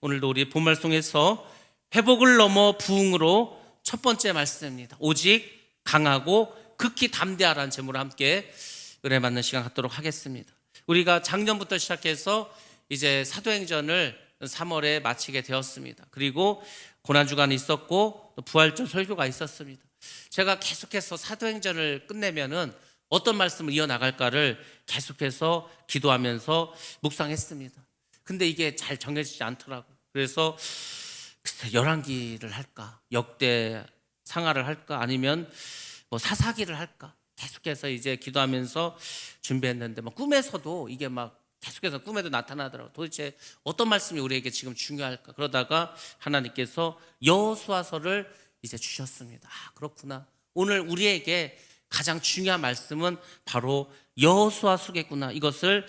오늘도 우리 본말씀에서 회복을 넘어 부흥으로 첫 번째 말씀입니다. 오직 강하고 극히 담대하라는 제목으로 함께 은혜 받는 시간 갖도록 하겠습니다. 우리가 작년부터 시작해서 이제 사도행전을 3월에 마치게 되었습니다. 그리고 고난주간이 있었고 또 부활절 설교가 있었습니다. 제가 계속해서 사도행전을 끝내면은 어떤 말씀을 이어나갈까를 계속해서 기도하면서 묵상했습니다. 근데 이게 잘 정해지지 않더라고요. 그래서 열왕기를 할까, 역대 상하를 할까, 아니면 뭐 사사기를 할까, 계속해서 이제 기도하면서 준비했는데 꿈에서도 이게 계속해서 꿈에도 나타나더라고요. 도대체 어떤 말씀이 우리에게 지금 중요할까? 그러다가 하나님께서 여호수아서를 이제 주셨습니다. 그렇구나. 오늘 우리에게 가장 중요한 말씀은 바로 여호수아서겠구나. 이것을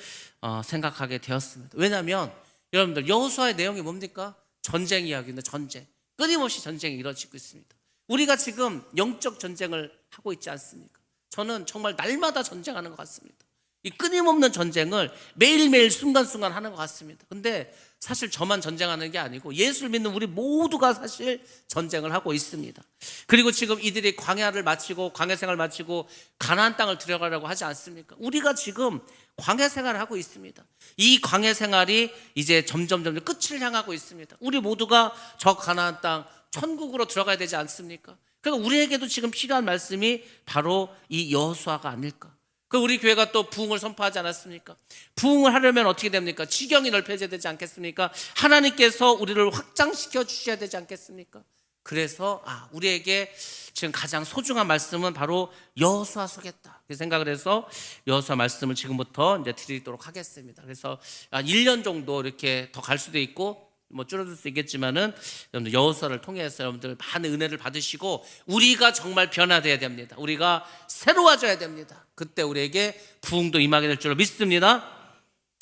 생각하게 되었습니다. 왜냐하면 여러분들 여호수아의 내용이 뭡니까? 전쟁 이야기인데 전쟁. 끊임없이 전쟁이 이루어지고 있습니다. 우리가 지금 영적 전쟁을 하고 있지 않습니까? 저는 정말 날마다 전쟁하는 것 같습니다. 이 끊임없는 전쟁을 매일매일 순간순간 하는 것 같습니다. 근데 사실 저만 전쟁하는 게 아니고 예수를 믿는 우리 모두가 사실 전쟁을 하고 있습니다. 그리고 지금 이들이 광야를 마치고 광야 생활을 마치고 가나안 땅을 들어가려고 하지 않습니까? 우리가 지금 광야 생활을 하고 있습니다. 이 광야 생활이 이제 점점 끝을 향하고 있습니다. 우리 모두가 저 가나안 땅 천국으로 들어가야 되지 않습니까? 그러니까 우리에게도 지금 필요한 말씀이 바로 이 여호수아가 아닐까. 우리 교회가 또 부흥을 선포하지 않았습니까? 부흥을 하려면 어떻게 됩니까? 지경이 넓혀져야 되지 않겠습니까? 하나님께서 우리를 확장시켜 주셔야 되지 않겠습니까? 그래서 우리에게 지금 가장 소중한 말씀은 바로 여호수아서겠다. 그 생각을 해서 여호수아 말씀을 지금부터 이제 드리도록 하겠습니다. 그래서 1년 정도 이렇게 더 갈 수도 있고 줄어들 수 있겠지만은 여러분들 여호수아를 통해서 여러분들 많은 은혜를 받으시고 우리가 정말 변화되어야 됩니다. 우리가 새로워져야 됩니다. 그때 우리에게 부흥도 임하게 될 줄로 믿습니다.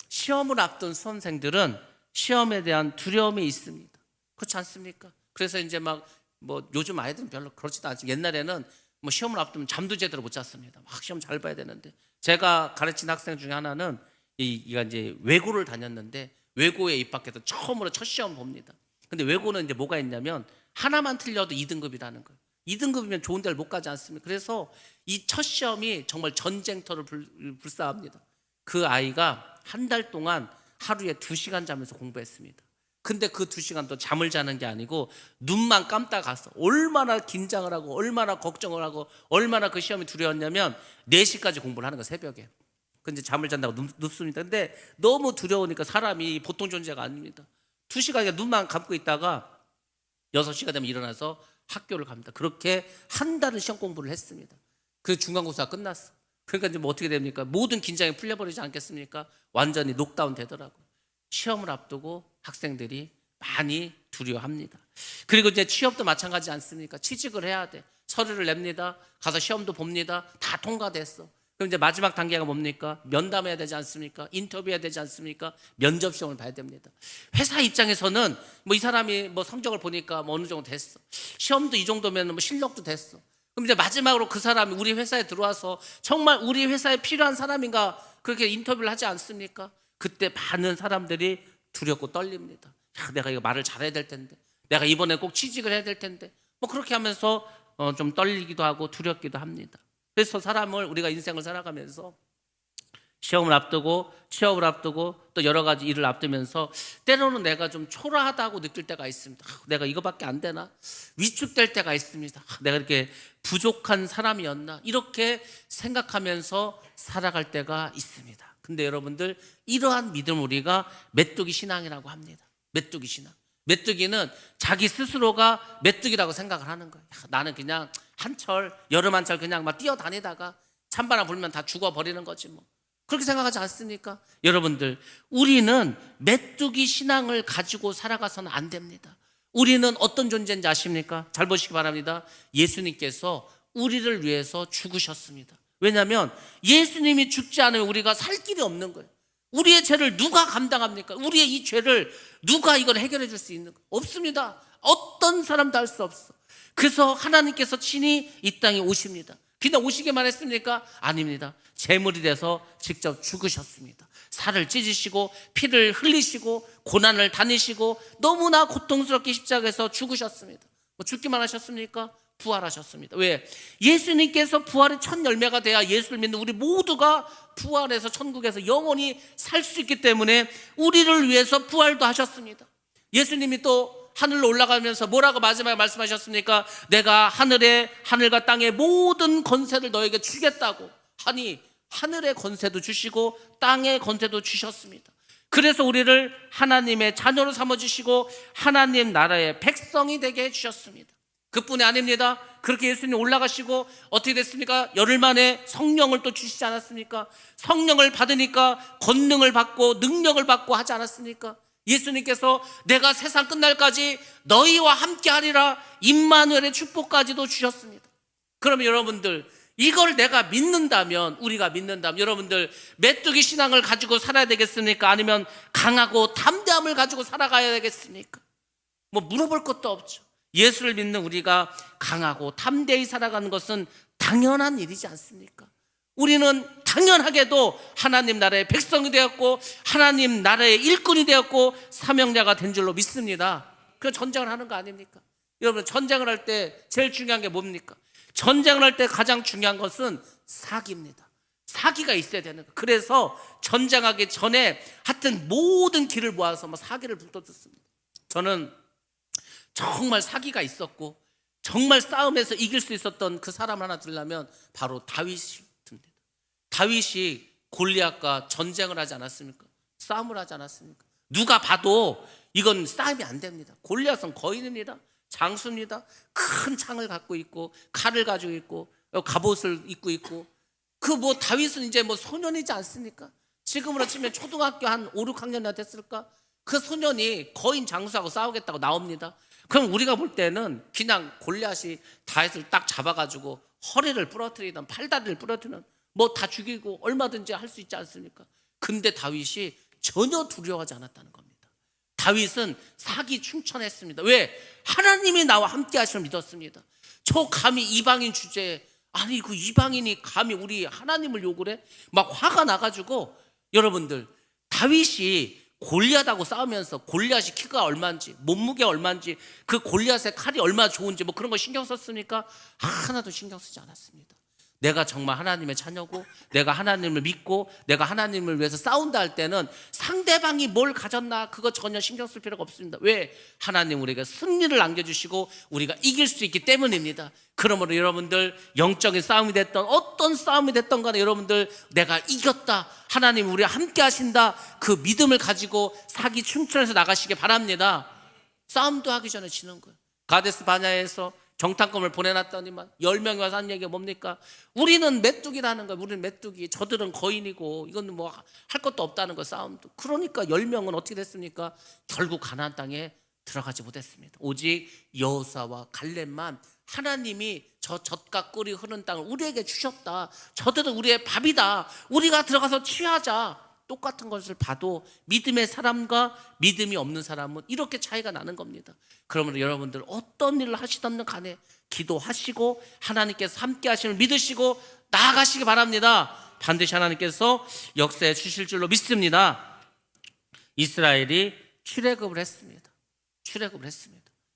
시험을 앞둔 수험생들은 시험에 대한 두려움이 있습니다. 그렇지 않습니까? 그래서 이제 요즘 아이들은 별로 그렇지도 않지만 옛날에는 시험을 앞두면 잠도 제대로 못 잤습니다. 시험 잘 봐야 되는데 제가 가르친 학생 중에 하나는 이가 이제 외고를 다녔는데 외고에 입학해서 처음으로 첫 시험 봅니다. 근데 외고는 이제 뭐가 있냐면 하나만 틀려도 2등급이라는 거예요. 2등급이면 좋은 데를 못 가지 않습니까? 그래서 이 첫 시험이 정말 전쟁터를 불사합니다. 그 아이가 한 달 동안 하루에 2시간 자면서 공부했습니다. 근데 그 2시간도 잠을 자는 게 아니고 눈만 감다 갔어. 얼마나 긴장을 하고 얼마나 걱정을 하고 얼마나 그 시험이 두려웠냐면 4시까지 공부를 하는 거예요, 새벽에. 근데 잠을 잔다고 눕습니다. 근데 너무 두려우니까 사람이 보통 존재가 아닙니다. 2시간 눈만 감고 있다가 6시가 되면 일어나서 학교를 갑니다. 그렇게 한 달을 시험 공부를 했습니다. 그 중간고사가 끝났어. 그러니까 이제 어떻게 됩니까? 모든 긴장이 풀려버리지 않겠습니까? 완전히 녹다운 되더라고요. 시험을 앞두고 학생들이 많이 두려워합니다. 그리고 이제 취업도 마찬가지지 않습니까? 취직을 해야 돼. 서류를 냅니다. 가서 시험도 봅니다. 다 통과됐어. 그럼 이제 마지막 단계가 뭡니까? 면담해야 되지 않습니까? 인터뷰해야 되지 않습니까? 면접 시험을 봐야 됩니다. 회사 입장에서는 이 사람이 성적을 보니까 어느 정도 됐어. 시험도 이 정도면 실력도 됐어. 그럼 이제 마지막으로 그 사람이 우리 회사에 들어와서 정말 우리 회사에 필요한 사람인가 그렇게 인터뷰를 하지 않습니까? 그때 많은 사람들이 두렵고 떨립니다. 내가 이거 말을 잘해야 될 텐데, 내가 이번에 꼭 취직을 해야 될 텐데, 그렇게 하면서 좀 떨리기도 하고 두렵기도 합니다. 그래서 사람을 우리가 인생을 살아가면서 시험을 앞두고 취업을 앞두고 또 여러 가지 일을 앞두면서 때로는 내가 좀 초라하다고 느낄 때가 있습니다. 내가 이거밖에 안 되나? 위축될 때가 있습니다. 내가 이렇게 부족한 사람이었나? 이렇게 생각하면서 살아갈 때가 있습니다. 근데 여러분들 이러한 믿음 우리가 메뚜기 신앙이라고 합니다. 메뚜기 신앙. 메뚜기는 자기 스스로가 메뚜기라고 생각을 하는 거예요. 나는 그냥 한철 여름 한철 그냥 뛰어다니다가 찬바람 불면 다 죽어버리는 거지 그렇게 생각하지 않습니까? 여러분들 우리는 메뚜기 신앙을 가지고 살아가서는 안 됩니다. 우리는 어떤 존재인지 아십니까? 잘 보시기 바랍니다. 예수님께서 우리를 위해서 죽으셨습니다. 왜냐하면 예수님이 죽지 않으면 우리가 살 길이 없는 거예요. 우리의 죄를 누가 감당합니까? 우리의 이 죄를 누가 이걸 해결해 줄 수 있는 거? 없습니다. 어떤 사람도 할 수 없어. 그래서 하나님께서 친히 이 땅에 오십니다. 그냥 오시기만 했습니까? 아닙니다. 제물이 돼서 직접 죽으셨습니다. 살을 찢으시고 피를 흘리시고 고난을 다니시고 너무나 고통스럽게 십자가에서 죽으셨습니다. 뭐 죽기만 하셨습니까? 부활하셨습니다. 왜? 예수님께서 부활의 첫 열매가 돼야 예수를 믿는 우리 모두가 부활해서 천국에서 영원히 살 수 있기 때문에 우리를 위해서 부활도 하셨습니다. 예수님이 또 하늘로 올라가면서 뭐라고 마지막에 말씀하셨습니까? 내가 하늘과 땅의 모든 권세를 너에게 주겠다고 하니 하늘의 권세도 주시고 땅의 권세도 주셨습니다. 그래서 우리를 하나님의 자녀로 삼아주시고 하나님 나라의 백성이 되게 해주셨습니다. 그뿐이 아닙니다. 그렇게 예수님 올라가시고 어떻게 됐습니까? 열흘 만에 성령을 또 주시지 않았습니까? 성령을 받으니까 권능을 받고 능력을 받고 하지 않았습니까? 예수님께서 내가 세상 끝날까지 너희와 함께 하리라 임마누엘의 축복까지도 주셨습니다. 그러면 여러분들 이걸 내가 믿는다면, 우리가 믿는다면 여러분들 메뚜기 신앙을 가지고 살아야 되겠습니까? 아니면 강하고 담대함을 가지고 살아가야 되겠습니까? 뭐 물어볼 것도 없죠. 예수를 믿는 우리가 강하고 담대히 살아가는 것은 당연한 일이지 않습니까? 우리는 당연하게도 하나님 나라의 백성이 되었고 하나님 나라의 일꾼이 되었고 사명자가 된 줄로 믿습니다. 그 전쟁을 하는 거 아닙니까? 여러분 전쟁을 할 때 제일 중요한 게 뭡니까? 전쟁을 할 때 가장 중요한 것은 사기입니다. 사기가 있어야 되는 거예요. 그래서 전쟁하기 전에 하여튼 모든 길을 모아서 사기를 붙어줬습니다. 저는 정말 사기가 있었고 정말 싸움에서 이길 수 있었던 그 사람 하나 들려면 바로 다윗입니다. 다윗이 골리앗과 전쟁을 하지 않았습니까? 싸움을 하지 않았습니까? 누가 봐도 이건 싸움이 안 됩니다. 골리앗은 거인입니다. 장수입니다. 큰 창을 갖고 있고 칼을 가지고 있고 갑옷을 입고 있고 다윗은 이제 소년이지 않습니까? 지금으로 치면 초등학교 한 5, 6학년이나 됐을까? 그 소년이 거인 장수하고 싸우겠다고 나옵니다. 그럼 우리가 볼 때는 그냥 골리앗이 다윗을 딱 잡아가지고 허리를 부러뜨리든 팔다리를 부러뜨리든 다 죽이고 얼마든지 할 수 있지 않습니까? 근데 다윗이 전혀 두려워하지 않았다는 겁니다. 다윗은 사기 충천했습니다. 왜? 하나님이 나와 함께 하심을 믿었습니다. 저 감히 이방인 주제에 아니 그 이방인이 감히 우리 하나님을 욕을 해? 막 화가 나가지고 여러분들 다윗이 골리앗하고 싸우면서 골리앗이 키가 얼마인지 몸무게가 얼마인지 그 골리앗의 칼이 얼마나 좋은지 그런 거 신경 썼습니까? 하나도 신경 쓰지 않았습니다. 내가 정말 하나님의 자녀고 내가 하나님을 믿고 내가 하나님을 위해서 싸운다 할 때는 상대방이 뭘 가졌나 그거 전혀 신경 쓸 필요가 없습니다. 왜? 하나님 우리에게 승리를 안겨주시고 우리가 이길 수 있기 때문입니다. 그러므로 여러분들 영적인 싸움이 됐던 어떤 싸움이 됐던 간에 여러분들 내가 이겼다, 하나님 우리와 함께 하신다, 그 믿음을 가지고 사기 충천해서 나가시기 바랍니다. 싸움도 하기 전에 지는 거예요. 가데스 바냐에서 정탐꾼을 보내놨더니만 10명이 와서 한 얘기가 뭡니까? 우리는 메뚜기라는 거예요. 우리는 메뚜기, 저들은 거인이고 이건 할 것도 없다는 거 싸움도. 그러니까 10명은 어떻게 됐습니까? 결국 가나안 땅에 들어가지 못했습니다. 오직 여호수아와 갈렙만 하나님이 저 젖과 꿀이 흐르는 땅을 우리에게 주셨다, 저들은 우리의 밥이다, 우리가 들어가서 취하자. 똑같은 것을 봐도 믿음의 사람과 믿음이 없는 사람은 이렇게 차이가 나는 겁니다. 그러므로 여러분들 어떤 일을 하시든 간에 기도하시고 하나님께서 함께 하심을 믿으시고 나아가시기 바랍니다. 반드시 하나님께서 역사해 주실 줄로 믿습니다. 이스라엘이 출애굽을 했습니다.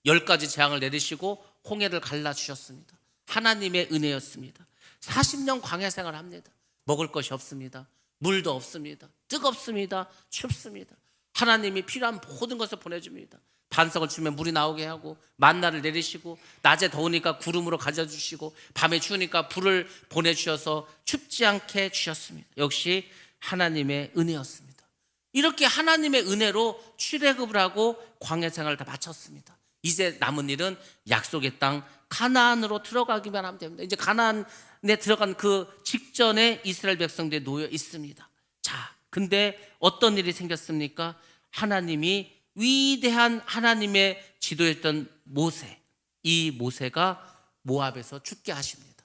10가지 재앙을 내리시고 홍해를 갈라주셨습니다. 하나님의 은혜였습니다. 40년 광야 생활을 합니다. 먹을 것이 없습니다. 물도 없습니다. 뜨겁습니다. 춥습니다. 하나님이 필요한 모든 것을 보내줍니다. 반석을 주면 물이 나오게 하고 만나를 내리시고 낮에 더우니까 구름으로 가져주시고 밤에 추우니까 불을 보내주셔서 춥지 않게 주셨습니다. 역시 하나님의 은혜였습니다. 이렇게 하나님의 은혜로 출애굽을 하고 광야 생활을 다 마쳤습니다. 이제 남은 일은 약속의 땅 가나안으로 들어가기만 하면 됩니다. 이제 가나안에 들어간 그 직전에 이스라엘 백성들이 놓여 있습니다. 자, 근데 어떤 일이 생겼습니까? 하나님이 위대한 하나님의 지도였던 모세, 이 모세가 모압에서 죽게 하십니다.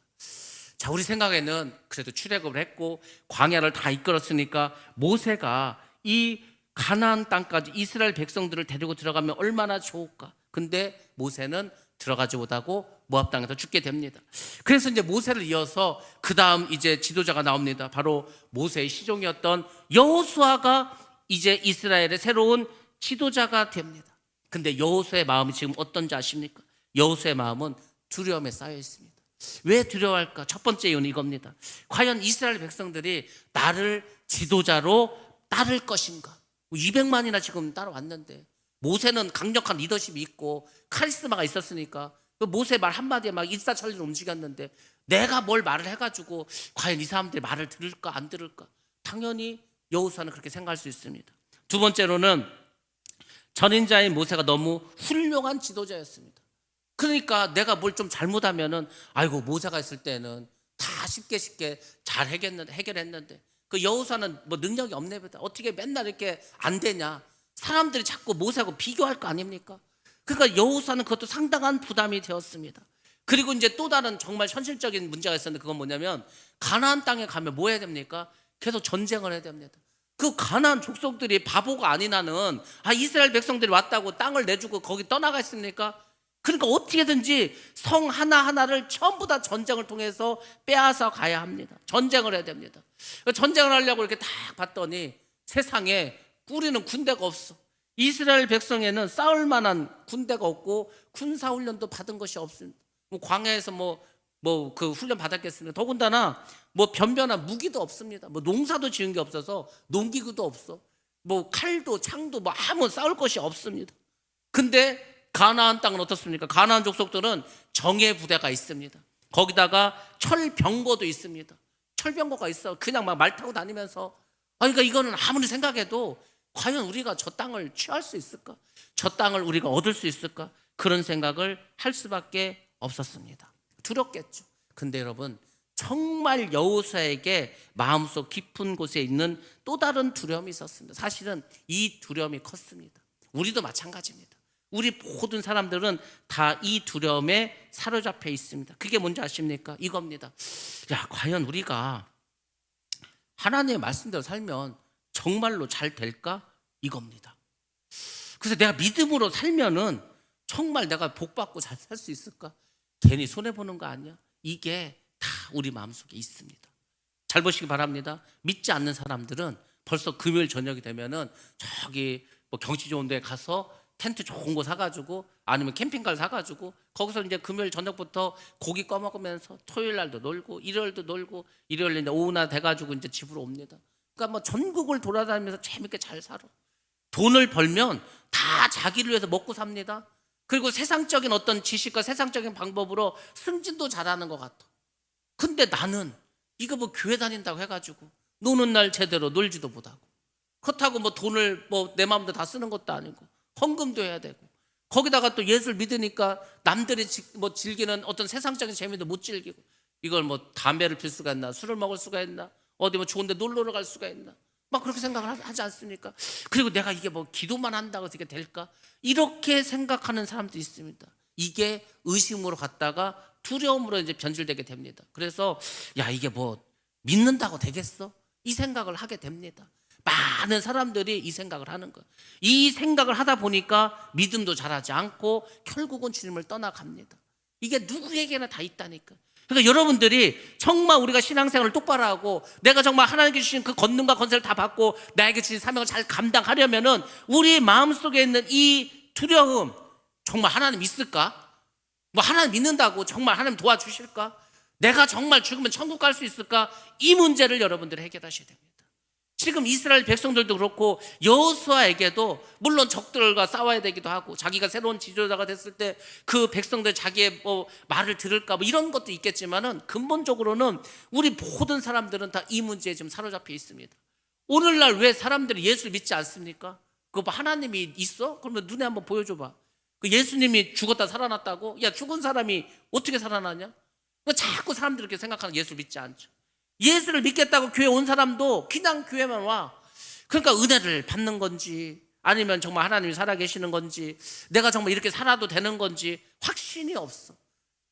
자, 우리 생각에는 그래도 출애굽을 했고 광야를 다 이끌었으니까 모세가 이 가나안 땅까지 이스라엘 백성들을 데리고 들어가면 얼마나 좋을까? 근데 모세는 들어가지 못하고 모압 땅에서 죽게 됩니다. 그래서 이제 모세를 이어서 그 다음 이제 지도자가 나옵니다. 바로 모세의 시종이었던 여호수아가 이제 이스라엘의 새로운 지도자가 됩니다. 근데 여호수아의 마음이 지금 어떤지 아십니까? 여호수아의 마음은 두려움에 쌓여 있습니다. 왜 두려워할까? 첫 번째 이유는 이겁니다. 과연 이스라엘 백성들이 나를 지도자로 따를 것인가? 200만이나 지금 따라왔는데, 모세는 강력한 리더십이 있고 카리스마가 있었으니까 모세 말 한마디에 막 일사천리로 움직였는데, 내가 뭘 말을 해가지고 과연 이 사람들이 말을 들을까 안 들을까? 당연히 여호수아는 그렇게 생각할 수 있습니다. 두 번째로는 전인자인 모세가 너무 훌륭한 지도자였습니다. 그러니까 내가 뭘 좀 잘못하면은, 아이고 모세가 있을 때는 다 쉽게 잘 해결했는데 그 여호수아는 뭐 능력이 없네 보다, 어떻게 맨날 이렇게 안 되냐, 사람들이 자꾸 모세하고 비교할 거 아닙니까? 그러니까 여호수아는 그것도 상당한 부담이 되었습니다. 그리고 이제 또 다른 정말 현실적인 문제가 있었는데, 그건 뭐냐면 가나안 땅에 가면 뭐 해야 됩니까? 계속 전쟁을 해야 됩니다. 그 가나안 족속들이 바보가 아니나는, 이스라엘 백성들이 왔다고 땅을 내주고 거기 떠나가 있습니까? 그러니까 어떻게든지 성 하나하나를 전부 다 전쟁을 통해서 빼앗아 가야 합니다. 전쟁을 해야 됩니다. 전쟁을 하려고 이렇게 딱 봤더니 세상에 꾸리는 군대가 없어. 이스라엘 백성에는 싸울 만한 군대가 없고 군사훈련도 받은 것이 없습니다. 뭐 광야에서 그 훈련 받았겠습니까? 더군다나 뭐 변변한 무기도 없습니다. 뭐 농사도 지은 게 없어서 농기구도 없어. 뭐 칼도 창도 뭐 아무 싸울 것이 없습니다. 근데 가나안 땅은 어떻습니까? 가나안 족속들은 정예 부대가 있습니다. 거기다가 철병거도 있습니다. 철병거가 있어. 그냥 막 말 타고 다니면서, 그러니까 이거는 아무리 생각해도 과연 우리가 저 땅을 취할 수 있을까? 저 땅을 우리가 얻을 수 있을까? 그런 생각을 할 수밖에 없었습니다. 두렵겠죠. 근데 여러분, 정말 여호수아에게 마음속 깊은 곳에 있는 또 다른 두려움이 있었습니다. 사실은 이 두려움이 컸습니다. 우리도 마찬가지입니다. 우리 모든 사람들은 다 이 두려움에 사로잡혀 있습니다. 그게 뭔지 아십니까? 이겁니다. 과연 우리가 하나님의 말씀대로 살면 정말로 잘 될까? 이겁니다. 그래서 내가 믿음으로 살면은 정말 내가 복받고 잘 살 수 있을까? 괜히 손해보는 거 아니야? 이게 다 우리 마음속에 있습니다. 잘 보시기 바랍니다. 믿지 않는 사람들은 벌써 금요일 저녁이 되면은 저기 뭐 경치 좋은 데 가서 텐트 좋은 거 사가지고, 아니면 캠핑카를 사가지고 거기서 이제 금요일 저녁부터 고기 꺼먹으면서 토요일 날도 놀고 일요일도 놀고, 일요일 이제 오후나 돼가지고 이제 집으로 옵니다. 그러니까 뭐 전국을 돌아다니면서 재밌게 잘 살아. 돈을 벌면 다 자기를 위해서 먹고 삽니다. 그리고 세상적인 어떤 지식과 세상적인 방법으로 승진도 잘하는 것 같아. 근데 나는 이거 뭐 교회 다닌다고 해가지고 노는 날 제대로 놀지도 못하고, 그렇다고 뭐 돈을 뭐 내 마음대로 다 쓰는 것도 아니고 헌금도 해야 되고, 거기다가 또 예수를 믿으니까 남들이 뭐 즐기는 어떤 세상적인 재미도 못 즐기고, 이걸 뭐 담배를 필 수가 있나, 술을 먹을 수가 있나, 어디 뭐 좋은 데 놀러 갈 수가 있나, 막 그렇게 생각을 하지 않습니까? 그리고 내가 이게 뭐 기도만 한다고 이게 될까? 이렇게 생각하는 사람도 있습니다. 이게 의심으로 갔다가 두려움으로 이제 변질되게 됩니다. 그래서 이게 뭐 믿는다고 되겠어? 이 생각을 하게 됩니다. 많은 사람들이 이 생각을 하는 거예요. 이 생각을 하다 보니까 믿음도 잘하지 않고 결국은 주님을 떠나갑니다. 이게 누구에게나 다 있다니까. 그러니까 여러분들이 정말 우리가 신앙생활을 똑바로 하고 내가 정말 하나님께 주신 그 권능과 권세를 다 받고 나에게 주신 사명을 잘 감당하려면은 우리 마음속에 있는 이 두려움, 정말 하나님 있을까? 뭐 하나님 믿는다고 정말 하나님 도와주실까? 내가 정말 죽으면 천국 갈 수 있을까? 이 문제를 여러분들이 해결하셔야 됩니다. 지금 이스라엘 백성들도 그렇고 여호수아에게도 물론 적들과 싸워야 되기도 하고, 자기가 새로운 지도자가 됐을 때 그 백성들 자기의 뭐 말을 들을까 뭐 이런 것도 있겠지만은, 근본적으로는 우리 모든 사람들은 다 이 문제에 지금 사로잡혀 있습니다. 오늘날 왜 사람들이 예수를 믿지 않습니까? 그거 뭐 하나님이 있어? 그러면 눈에 한번 보여줘봐. 그 예수님이 죽었다 살아났다고? 죽은 사람이 어떻게 살아나냐? 자꾸 사람들이 이렇게 생각하는, 예수를 믿지 않죠. 예수를 믿겠다고 교회 온 사람도 그냥 교회만 와. 그러니까 은혜를 받는 건지, 아니면 정말 하나님이 살아계시는 건지, 내가 정말 이렇게 살아도 되는 건지 확신이 없어.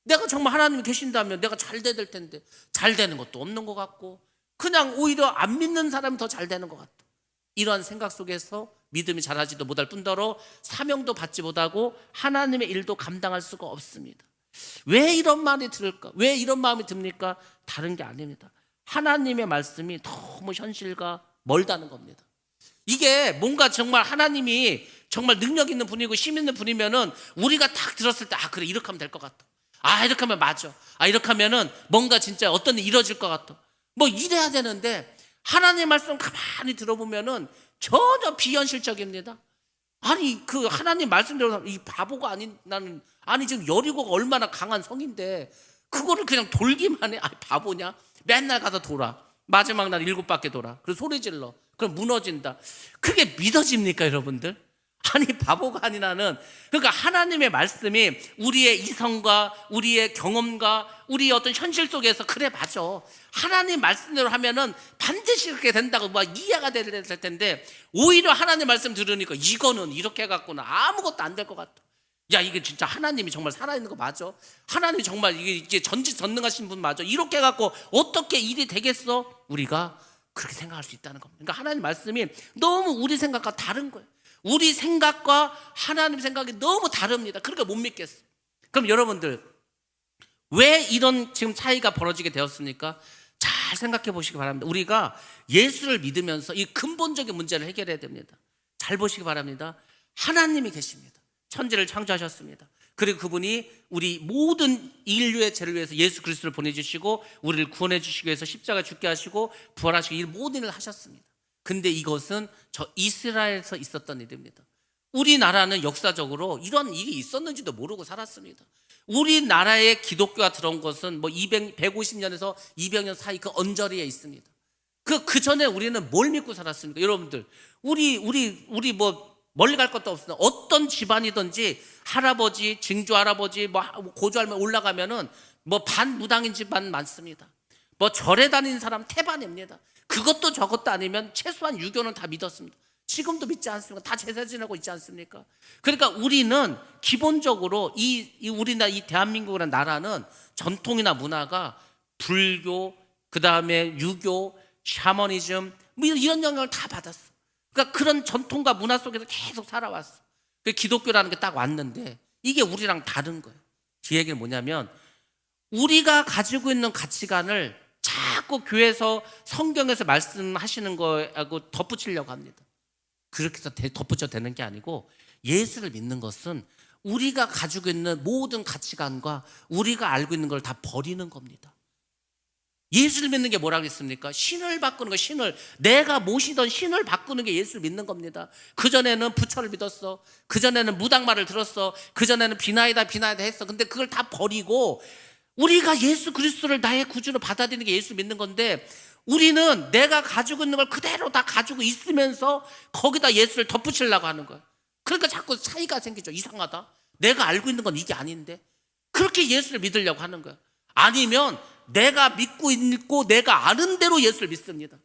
내가 정말 하나님이 계신다면 내가 잘 돼야 될 텐데 잘 되는 것도 없는 것 같고, 그냥 오히려 안 믿는 사람이 더 잘 되는 것 같아. 이러한 생각 속에서 믿음이 자라지도 못할 뿐더러 사명도 받지 못하고 하나님의 일도 감당할 수가 없습니다. 왜 이런 말이 들을까? 왜 이런 마음이 듭니까? 다른 게 아닙니다. 하나님의 말씀이 너무 현실과 멀다는 겁니다. 이게 뭔가 정말 하나님이 정말 능력 있는 분이고 힘 있는 분이면은 우리가 딱 들었을 때 그래 이렇게 하면 될 것 같아. 이렇게 하면 맞아. 이렇게 하면은 뭔가 진짜 어떤 일이 이루어질 것 같아. 뭐 이래야 되는데 하나님의 말씀 가만히 들어보면은 전혀 비현실적입니다. 아니 그 하나님 말씀대로 이 바보가 아닌 나는 지금 여리고가 얼마나 강한 성인데 그거를 그냥 돌기만 해. 바보냐? 맨날 가서 돌아. 마지막 날 7바퀴 돌아. 그리고 소리 질러. 그럼 무너진다. 그게 믿어집니까 여러분들? 아니 바보가 아니라는 그러니까 하나님의 말씀이 우리의 이성과 우리의 경험과 우리의 어떤 현실 속에서 그래 맞아. 하나님 말씀대로 하면은 반드시 그렇게 된다고 막 이해가 될 텐데 오히려 하나님 말씀 들으니까 이거는 이렇게 해갖고는 아무것도 안 될 것 같아. 야 이게 진짜 하나님이 정말 살아있는 거 맞아? 하나님이 정말 이게 전지전능하신 분 맞아? 이렇게 해갖고 어떻게 일이 되겠어? 우리가 그렇게 생각할 수 있다는 겁니다. 그러니까 하나님 말씀이 너무 우리 생각과 다른 거예요. 우리 생각과 하나님 생각이 너무 다릅니다. 그러니까 못 믿겠어요. 그럼 여러분들 왜 이런 지금 차이가 벌어지게 되었습니까? 잘 생각해 보시기 바랍니다. 우리가 예수를 믿으면서 이 근본적인 문제를 해결해야 됩니다. 잘 보시기 바랍니다. 하나님이 계십니다. 천지를 창조하셨습니다. 그리고 그분이 우리 모든 인류의 죄를 위해서 예수 그리스도를 보내주시고 우리를 구원해 주시기 위해서 십자가 죽게 하시고 부활하시고 이 모든 일을 하셨습니다. 근데 이것은 저 이스라엘에서 있었던 일입니다. 우리나라는 역사적으로 이런 일이 있었는지도 모르고 살았습니다. 우리나라에 기독교가 들어온 것은 뭐 150년에서 200년 사이 그 언저리에 있습니다. 그 전에 우리는 뭘 믿고 살았습니까? 여러분들 우리 뭐 멀리 갈 것도 없습니다. 어떤 집안이든지 할아버지, 증조 할아버지, 뭐 고조 할머니 올라가면은 뭐 반무당인 집안 많습니다. 뭐 절에 다니는 사람 태반입니다. 그것도 저것도 아니면 최소한 유교는 다 믿었습니다. 지금도 믿지 않습니까? 다 제사 지내고 있지 않습니까? 그러니까 우리는 기본적으로 우리나라 이 대한민국이라는 나라는 전통이나 문화가 불교, 그 다음에 유교, 샤머니즘 뭐 이런 영향을 다 받았어. 그러니까 그런 전통과 문화 속에서 계속 살아왔어. 기독교라는 게 딱 왔는데 이게 우리랑 다른 거예요. 그 얘기는 뭐냐면 우리가 가지고 있는 가치관을 자꾸 교회에서 성경에서 말씀하시는 거하고 덧붙이려고 합니다. 그렇게 해서 덧붙여 되는 게 아니고 예수를 믿는 것은 우리가 가지고 있는 모든 가치관과 우리가 알고 있는 걸 다 버리는 겁니다. 예수를 믿는 게 뭐라고 했습니까? 신을 바꾸는 거, 신을. 내가 모시던 신을 바꾸는 게 예수를 믿는 겁니다. 그전에는 부처를 믿었어. 그전에는 무당말을 들었어. 그전에는 비나이다 했어. 근데 그걸 다 버리고 우리가 예수 그리스도를 나의 구주로 받아들이는 게 예수 믿는 건데 우리는 내가 가지고 있는 걸 그대로 다 가지고 있으면서 거기다 예수를 덧붙이려고 하는 거야. 그러니까 자꾸 차이가 생기죠. 이상하다. 내가 알고 있는 건 이게 아닌데 그렇게 예수를 믿으려고 하는 거야. 아니면 내가 믿고 있고 내가 아는 대로 예수를 믿습니다.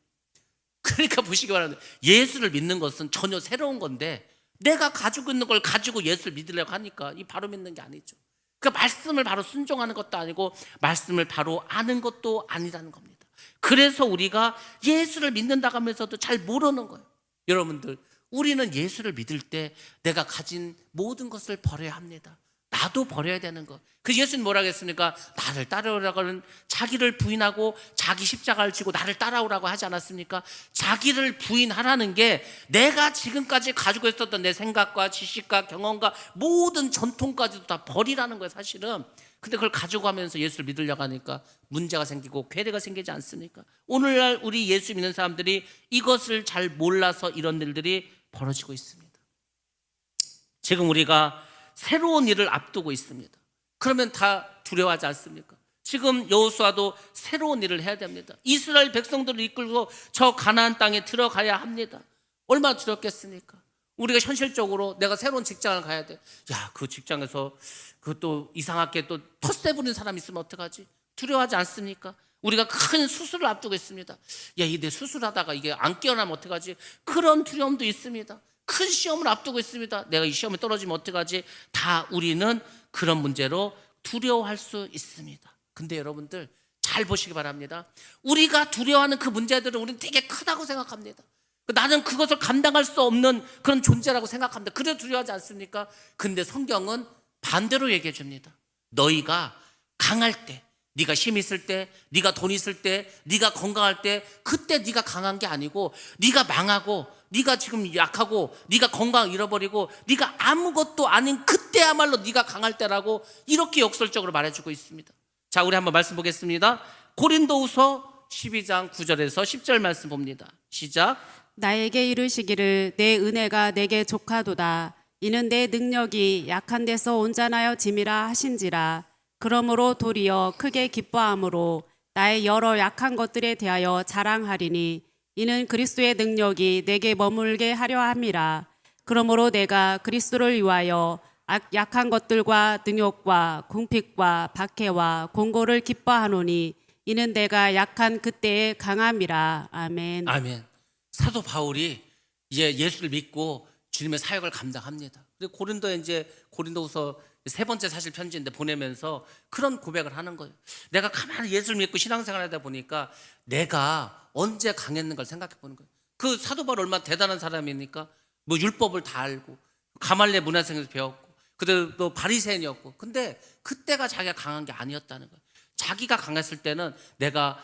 그러니까 보시기 바랍니다. 예수를 믿는 것은 전혀 새로운 건데 내가 가지고 있는 걸 가지고 예수를 믿으려고 하니까 이 바로 믿는 게 아니죠. 그 말씀을 바로 순종하는 것도 아니고 말씀을 바로 아는 것도 아니라는 겁니다. 그래서 우리가 예수를 믿는다고 하면서도 잘 모르는 거예요. 여러분들 우리는 예수를 믿을 때 내가 가진 모든 것을 버려야 합니다. 나도 버려야 되는 거. 그 예수님 뭐라고 했습니까? 나를 따라오라고는 자기를 부인하고 자기 십자가를 지고 나를 따라오라고 하지 않았습니까? 자기를 부인하라는 게 내가 지금까지 가지고 있었던 내 생각과 지식과 경험과 모든 전통까지도 다 버리라는 거예요 사실은. 근데 그걸 가지고 가면서 예수를 믿으려고 하니까 문제가 생기고 괴리가 생기지 않습니까? 오늘날 우리 예수 믿는 사람들이 이것을 잘 몰라서 이런 일들이 벌어지고 있습니다. 지금 우리가 새로운 일을 앞두고 있습니다. 그러면 다 두려워하지 않습니까? 지금 여호수아도 새로운 일을 해야 됩니다. 이스라엘 백성들을 이끌고 저 가나안 땅에 들어가야 합니다. 얼마나 두렵겠습니까? 우리가 현실적으로 내가 새로운 직장을 가야 돼. 야, 그 직장에서 그것도 이상하게 또 텃세 부리는 사람 있으면 어떡하지? 두려워하지 않습니까? 우리가 큰 수술을 앞두고 있습니다. 야, 내 수술하다가 이게 안 깨어나면 어떡하지? 그런 두려움도 있습니다. 큰 시험을 앞두고 있습니다. 내가 이 시험에 떨어지면 어떡하지? 다 우리는 그런 문제로 두려워할 수 있습니다. 근데 여러분들 잘 보시기 바랍니다. 우리가 두려워하는 그 문제들은 우리는 되게 크다고 생각합니다. 나는 그것을 감당할 수 없는 그런 존재라고 생각합니다. 그래도 두려워하지 않습니까? 근데 성경은 반대로 얘기해 줍니다. 너희가 강할 때, 네가 힘 있을 때, 네가 돈 있을 때, 네가 건강할 때, 그때 네가 강한 게 아니고 네가 망하고 네가 지금 약하고 네가 건강 잃어버리고 네가 아무것도 아닌 그때야말로 네가 강할 때라고 이렇게 역설적으로 말해주고 있습니다. 자, 우리 한번 말씀 보겠습니다. 고린도후서 12장 9절에서 10절 말씀 봅니다. 시작. 나에게 이르시기를 내 은혜가 내게 족하도다. 이는 내 능력이 약한 데서 온전하여 짐이라 하신지라. 그러므로 도리어 크게 기뻐함으로 나의 여러 약한 것들에 대하여 자랑하리니 이는 그리스도의 능력이 내게 머물게 하려 함이라. 그러므로 내가 그리스도를 위하여 약한 것들과 능욕과 궁핍과 박해와 공고를 기뻐하노니 이는 내가 약한 그때의 강함이라. 아멘. 아멘. 사도 바울이 이제 예수를 믿고 주님의 사역을 감당합니다. 그리고 고린도에 이제 고린도후서 세 번째 사실 편지인데 보내면서 그런 고백을 하는 거예요. 내가 가만히 예수를 믿고 신앙생활을 하다 보니까 내가 언제 강했는가를 생각해 보는 거예요. 그 사도 바울 얼마나 대단한 사람이니까 뭐 율법을 다 알고 가말리엘 문화생에서 배웠고 그때 또 바리새인이었고 근데 그때가 자기가 강한 게 아니었다는 거예요. 자기가 강했을 때는 내가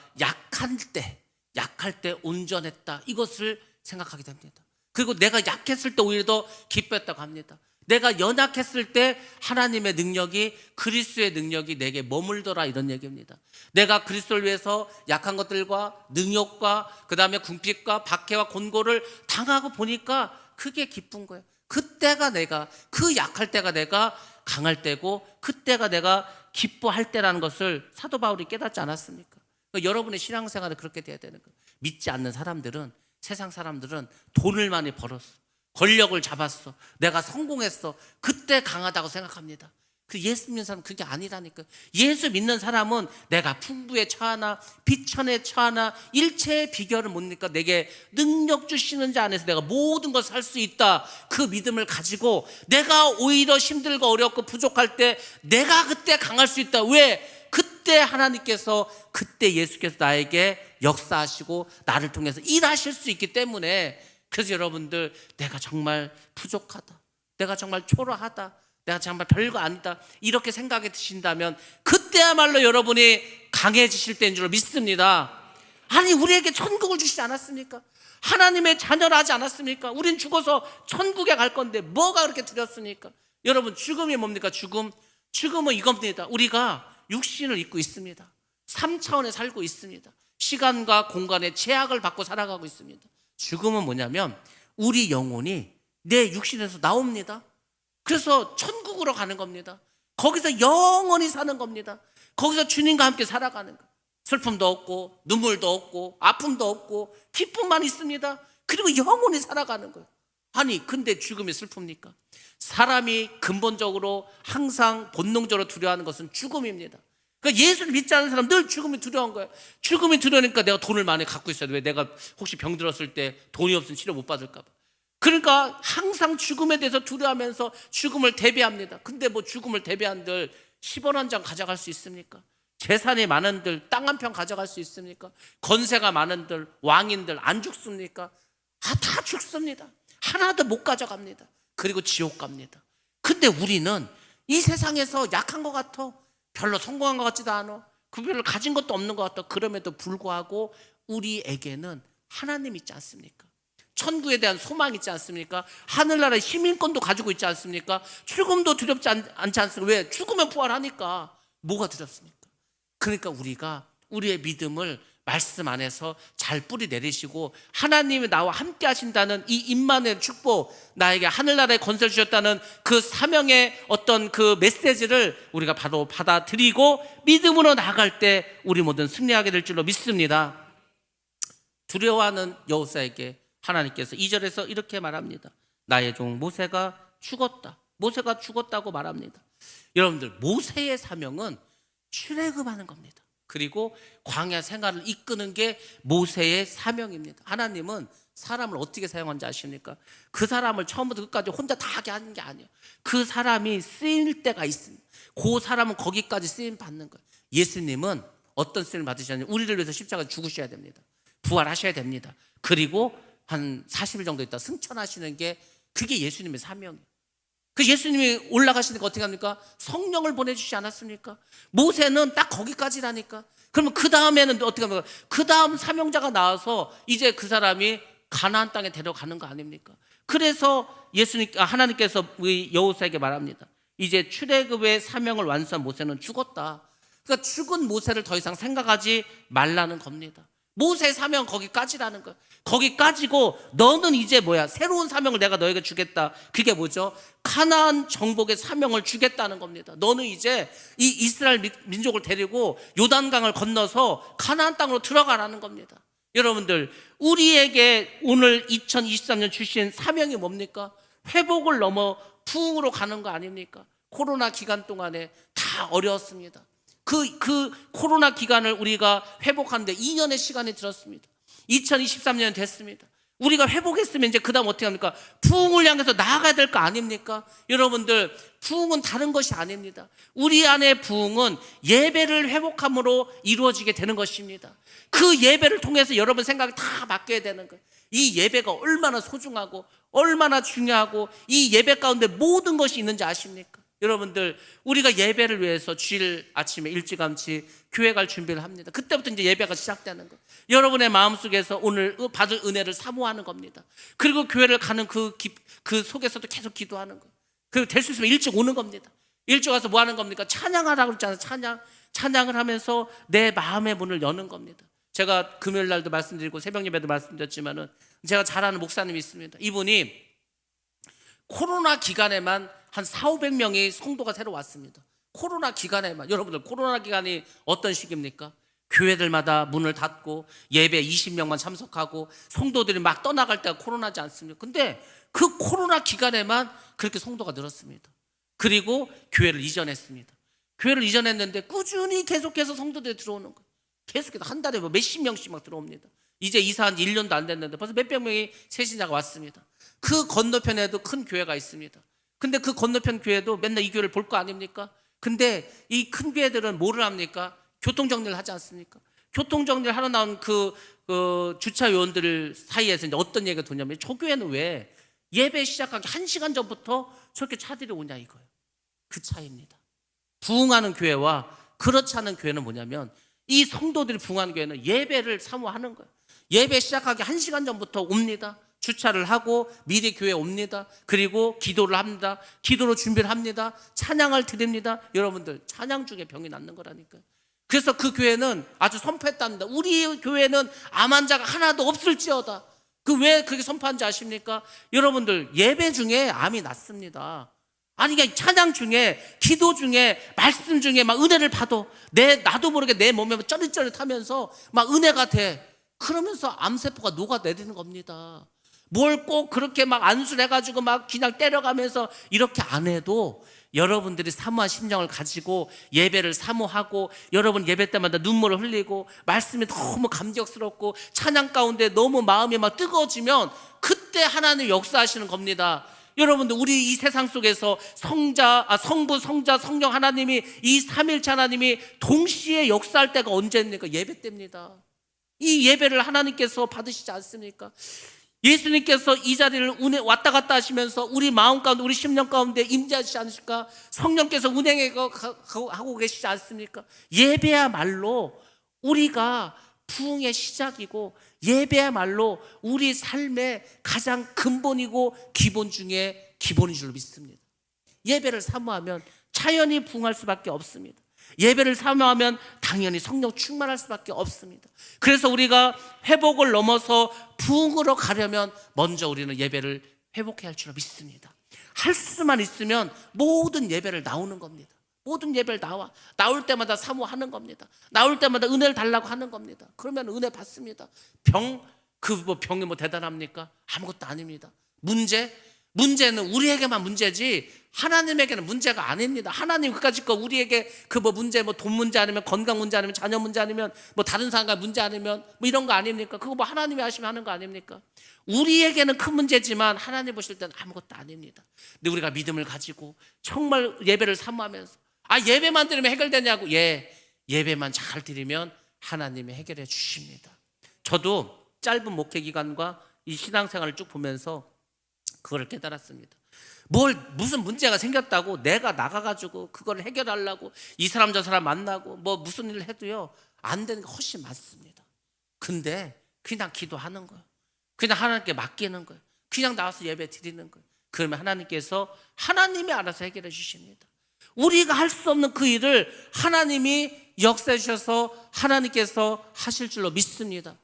약할 때 온전했다 이것을 생각하게 됩니다. 그리고 내가 약했을 때 오히려 더 기뻤다고 합니다. 내가 연약했을 때 하나님의 능력이 그리스도의 능력이 내게 머물더라 이런 얘기입니다. 내가 그리스도를 위해서 약한 것들과 능욕과 그 다음에 궁핍과 박해와 곤고를 당하고 보니까 그게 기쁜 거예요. 그때가 내가 그 약할 때가 내가 강할 때고 그때가 내가 기뻐할 때라는 것을 사도 바울이 깨닫지 않았습니까? 그러니까 여러분의 신앙생활은 그렇게 돼야 되는 거예요. 믿지 않는 사람들은 세상 사람들은 돈을 많이 벌었어. 권력을 잡았어. 내가 성공했어. 그때 강하다고 생각합니다. 그 예수 믿는 사람은 그게 아니라니까. 예수 믿는 사람은 내가 풍부에 처하나 비천에 처하나 일체의 비결을 뭡니까? 내게 능력 주시는 자 안에서 내가 모든 것을 할 수 있다. 그 믿음을 가지고 내가 오히려 힘들고 어렵고 부족할 때 내가 그때 강할 수 있다. 왜? 그때 하나님께서 그때 예수께서 나에게 역사하시고 나를 통해서 일하실 수 있기 때문에 그래서 여러분들 내가 정말 부족하다. 내가 정말 초라하다. 내가 정말 별거 아니다. 이렇게 생각이 드신다면 그때야말로 여러분이 강해지실 때인 줄 믿습니다. 아니 우리에게 천국을 주시지 않았습니까? 하나님의 자녀라 하지 않았습니까? 우린 죽어서 천국에 갈 건데 뭐가 그렇게 두렵습니까? 여러분 죽음이 뭡니까? 죽음은 이겁니다. 우리가 육신을 입고 있습니다. 3차원에 살고 있습니다. 시간과 공간의 제약을 받고 살아가고 있습니다. 죽음은 뭐냐면 우리 영혼이 내 육신에서 나옵니다. 그래서 천국으로 가는 겁니다. 거기서 영원히 사는 겁니다. 거기서 주님과 함께 살아가는 거예요. 슬픔도 없고 눈물도 없고 아픔도 없고 기쁨만 있습니다. 그리고 영원히 살아가는 거예요. 아니 근데 죽음이 슬픕니까? 사람이 근본적으로 항상 본능적으로 두려워하는 것은 죽음입니다. 그러니까 예수를 믿지 않는 사람 늘 죽음이 두려운 거예요. 죽음이 두려우니까 내가 돈을 많이 갖고 있어야 돼. 왜? 내가 혹시 병 들었을 때 돈이 없으면 치료 못 받을까 봐. 그러니까 항상 죽음에 대해서 두려워하면서 죽음을 대비합니다. 근데 뭐 죽음을 대비한들 10원 한 장 가져갈 수 있습니까? 재산이 많은들 땅 한 평 가져갈 수 있습니까? 건세가 많은들 왕인들 안 죽습니까? 다 죽습니다. 하나도 못 가져갑니다. 그리고 지옥 갑니다. 근데 우리는 이 세상에서 약한 것 같아. 별로 성공한 것 같지도 않아. 그 별로 가진 것도 없는 것 같아. 그럼에도 불구하고 우리에게는 하나님 있지 않습니까? 천국에 대한 소망이 있지 않습니까? 하늘나라의 시민권도 가지고 있지 않습니까? 죽음도 두렵지 않지 않습니까? 왜? 죽으면 부활하니까. 뭐가 두렵습니까? 그러니까 우리가 우리의 믿음을 말씀 안에서 잘 뿌리 내리시고 하나님이 나와 함께 하신다는 이 임마누엘 축복, 나에게 하늘나라의 권세를 주셨다는 그 사명의 어떤 그 메시지를 우리가 바로 받아들이고 믿음으로 나아갈 때 우리 모든 승리하게 될 줄로 믿습니다. 두려워하는 여호사에게 하나님께서 2절에서 이렇게 말합니다. 나의 종 모세가 죽었다. 모세가 죽었다고 말합니다. 여러분들 모세의 사명은 출애굽하는 겁니다. 그리고 광야 생활을 이끄는 게 모세의 사명입니다. 하나님은 사람을 어떻게 사용하는지 아십니까? 그 사람을 처음부터 끝까지 혼자 다 하게 하는 게 아니에요. 그 사람이 쓰일 때가 있습니다. 그 사람은 거기까지 쓰임 받는 거예요. 예수님은 어떤 쓰임을 받으셨냐면 우리를 위해서 십자가에 죽으셔야 됩니다. 부활하셔야 됩니다. 그리고 한 40일 정도 있다 승천하시는 게 그게 예수님의 사명이에요. 그 예수님이 올라가시니까 어떻게 합니까? 성령을 보내주시지 않았습니까? 모세는 딱 거기까지라니까. 그러면 그 다음에는 어떻게 합니까? 그 다음 사명자가 나와서 이제 그 사람이 가나안 땅에 데려가는 거 아닙니까? 그래서 하나님께서 우리 여호수아에게 말합니다. 이제 출애굽의 사명을 완수한 모세는 죽었다. 그러니까 죽은 모세를 더 이상 생각하지 말라는 겁니다. 모세의 사명은 거기까지라는 거예요. 거기까지고 너는 이제 새로운 사명을 내가 너에게 주겠다. 그게 뭐죠? 가나안 정복의 사명을 주겠다는 겁니다. 너는 이제 이 이스라엘 민족을 데리고 요단강을 건너서 가나안 땅으로 들어가라는 겁니다. 여러분들, 우리에게 오늘 2023년 주신 사명이 뭡니까? 회복을 넘어 부흥으로 가는 거 아닙니까? 코로나 기간 동안에 다 어려웠습니다. 그 코로나 기간을 우리가 회복하는데 2년의 시간이 들었습니다. 2023년 됐습니다. 우리가 회복했으면 이제 그 다음 어떻게 합니까? 부흥을 향해서 나아가야 될 거 아닙니까? 여러분들, 부흥은 다른 것이 아닙니다. 우리 안의 부흥은 예배를 회복함으로 이루어지게 되는 것입니다. 그 예배를 통해서 여러분 생각이 다 바뀌어야 되는 거예요. 이 예배가 얼마나 소중하고 얼마나 중요하고 이 예배 가운데 모든 것이 있는지 아십니까? 여러분들, 우리가 예배를 위해서 주일 아침에 일찌감치 교회 갈 준비를 합니다. 그때부터 이제 예배가 시작되는 거예요. 여러분의 마음속에서 오늘 받을 은혜를 사모하는 겁니다. 그리고 교회를 가는 그 속에서도 계속 기도하는 거예요. 그리고 될 수 있으면 일찍 오는 겁니다. 일찍 와서 뭐 하는 겁니까? 찬양하라고 그랬잖아요. 찬양을 하면서 내 마음의 문을 여는 겁니다. 제가 금요일 날도 말씀드리고 새벽 예배도 말씀드렸지만은 제가 잘 아는 목사님이 있습니다. 이분이 코로나 기간에만 한 400~500명의 성도가 새로 왔습니다. 코로나 기간에만. 여러분들, 코로나 기간이 어떤 시기입니까? 교회들마다 문을 닫고 예배 20명만 참석하고 성도들이 막 떠나갈 때가 코로나지 않습니까? 근데 그 코로나 기간에만 그렇게 성도가 늘었습니다. 그리고 교회를 이전했습니다. 교회를 이전했는데 꾸준히 계속해서 성도들이 들어오는 거예요. 계속해서 한 달에 몇십 명씩 막 들어옵니다. 이제 이사한 지 1년도 안 됐는데 벌써 몇백 명이 새신자가 왔습니다. 그 건너편에도 큰 교회가 있습니다. 근데 그 건너편 교회도 맨날 이 교회를 볼 거 아닙니까? 근데 이 큰 교회들은 뭐를 합니까? 교통정리를 하지 않습니까? 교통정리를 하러 나온 그 주차 요원들 사이에서 이제 어떤 얘기가 도냐면, 저 교회는 왜 예배 시작하기 1시간 전부터 저렇게 차들이 오냐 이거예요. 그 차이입니다. 부흥하는 교회와 그렇지 않은 교회는 뭐냐면, 이 성도들이 부흥하는 교회는 예배를 사모하는 거예요. 예배 시작하기 1시간 전부터 옵니다. 주차를 하고 미리 교회에 옵니다. 그리고 기도를 합니다. 기도로 준비를 합니다. 찬양을 드립니다. 여러분들, 찬양 중에 병이 낫는 거라니까요. 그래서 그 교회는 아주 선포했답니다. 우리 교회는 암 환자가 하나도 없을지어다. 왜 그렇게 선포한지 아십니까? 여러분들, 예배 중에 암이 낫습니다. 아니, 그냥 찬양 중에, 기도 중에, 말씀 중에 막 은혜를 받아. 나도 모르게 내 몸에 쩌릿쩌릿하면서 막 은혜가 돼. 그러면서 암세포가 녹아내리는 겁니다. 뭘 꼭 그렇게 막 안수를 해가지고 막 그냥 때려가면서 이렇게 안 해도 여러분들이 사모한 심령을 가지고 예배를 사모하고, 여러분 예배 때마다 눈물을 흘리고 말씀이 너무 감격스럽고 찬양 가운데 너무 마음이 막 뜨거워지면 그때 하나님 역사하시는 겁니다. 여러분들, 우리 이 세상 속에서 성부, 성자, 성령 하나님이, 이 삼일체 하나님이 동시에 역사할 때가 언제입니까? 예배 때입니다. 이 예배를 하나님께서 받으시지 않습니까? 예수님께서 이 자리를 왔다 갔다 하시면서 우리 마음 가운데, 우리 심령 가운데 임재하시지 않습니까? 성령께서 운행하고 계시지 않습니까? 예배야말로 우리가 부흥의 시작이고, 예배야말로 우리 삶의 가장 근본이고 기본 중에 기본인 줄 믿습니다. 예배를 사모하면 자연히 부흥할 수밖에 없습니다. 예배를 사모하면 당연히 성령 충만할 수밖에 없습니다. 그래서 우리가 회복을 넘어서 부흥으로 가려면 먼저 우리는 예배를 회복해야 할 줄 믿습니다. 할 수만 있으면 모든 예배를 나오는 겁니다. 모든 예배를 나올 때마다 사모하는 겁니다. 나올 때마다 은혜를 달라고 하는 겁니다. 그러면 은혜 받습니다. 병이 대단합니까? 아무것도 아닙니다. 문제는 우리에게만 문제지 하나님에게는 문제가 아닙니다. 하나님 그까짓 거 우리에게 문제, 돈 문제 아니면 건강 문제 아니면 자녀 문제 아니면 다른 사람과 문제 아니면 이런 거 아닙니까? 그거 하나님이 하시면 하는 거 아닙니까? 우리에게는 큰 문제지만 하나님 보실 때는 아무것도 아닙니다. 근데 우리가 믿음을 가지고 정말 예배를 사모하면서, 예배만 드리면 해결되냐고. 예배만 잘 드리면 하나님이 해결해 주십니다. 저도 짧은 목회 기간과 이 신앙생활을 쭉 보면서 그걸 깨달았습니다. 무슨 문제가 생겼다고 내가 나가가지고 그걸 해결하려고 이 사람 저 사람 만나고 뭐 무슨 일을 해도요 안 되는 게 훨씬 많습니다. 근데 그냥 기도하는 거예요. 그냥 하나님께 맡기는 거예요. 그냥 나와서 예배 드리는 거예요. 그러면 하나님께서 하나님이 알아서 해결해 주십니다. 우리가 할 수 없는 그 일을 하나님이 역사해 주셔서 하나님께서 하실 줄로 믿습니다.